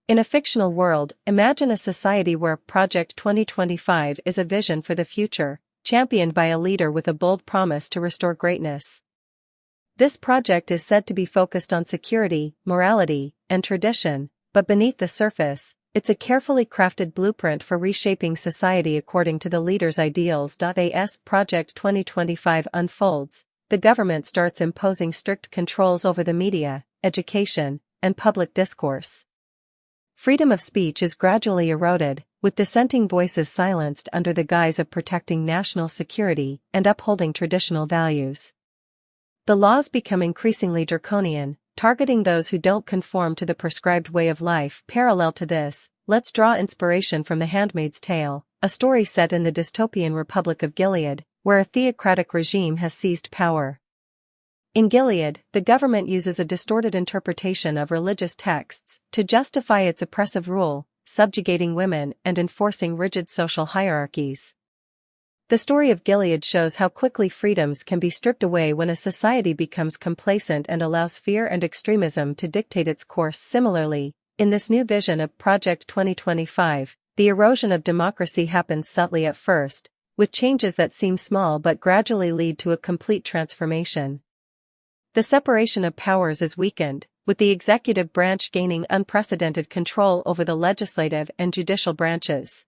In a fictional world, imagine a society where Project 2025 is a vision for the future, championed by a leader with a bold promise to restore greatness. This project is said to be focused on security, morality, and tradition, but beneath the surface, it's a carefully crafted blueprint for reshaping society according to the leader's ideals. As Project 2025 unfolds, the government starts imposing strict controls over the media, education, and public discourse. Freedom of speech is gradually eroded, with dissenting voices silenced under the guise of protecting national security and upholding traditional values. The laws become increasingly draconian, targeting those who don't conform to the prescribed way of life. Parallel to this, let's draw inspiration from The Handmaid's Tale, a story set in the dystopian Republic of Gilead, where a theocratic regime has seized power. In Gilead, the government uses a distorted interpretation of religious texts to justify its oppressive rule, subjugating women and enforcing rigid social hierarchies. The story of Gilead shows how quickly freedoms can be stripped away when a society becomes complacent and allows fear and extremism to dictate its course. Similarly, in this new vision of Project 2025, the erosion of democracy happens subtly at first, with changes that seem small but gradually lead to a complete transformation. The separation of powers is weakened, with the executive branch gaining unprecedented control over the legislative and judicial branches.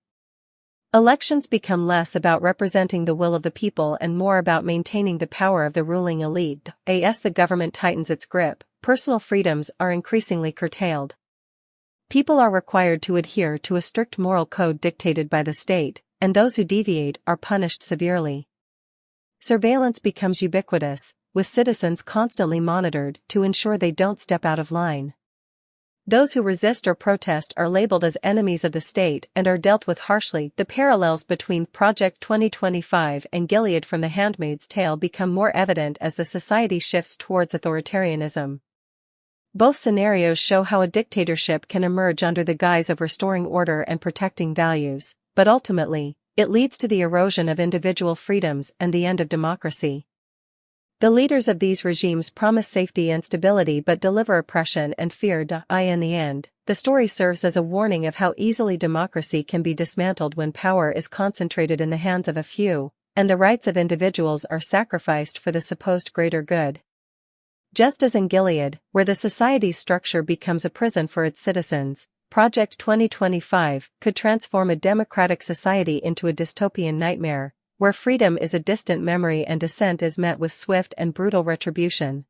Elections become less about representing the will of the people and more about maintaining the power of the ruling elite. As the government tightens its grip, personal freedoms are increasingly curtailed. People are required to adhere to a strict moral code dictated by the state, and those who deviate are punished severely. Surveillance becomes ubiquitous, with citizens constantly monitored to ensure they don't step out of line. Those who resist or protest are labeled as enemies of the state and are dealt with harshly. The parallels between Project 2025 and Gilead from The Handmaid's Tale become more evident as the society shifts towards authoritarianism. Both scenarios show how a dictatorship can emerge under the guise of restoring order and protecting values, but ultimately, it leads to the erosion of individual freedoms and the end of democracy. The leaders of these regimes promise safety and stability but deliver oppression and fear. In the end, the story serves as a warning of how easily democracy can be dismantled when power is concentrated in the hands of a few, and the rights of individuals are sacrificed for the supposed greater good. Just as in Gilead, where the society's structure becomes a prison for its citizens, Project 2025 could transform a democratic society into a dystopian nightmare, where freedom is a distant memory and dissent is met with swift and brutal retribution.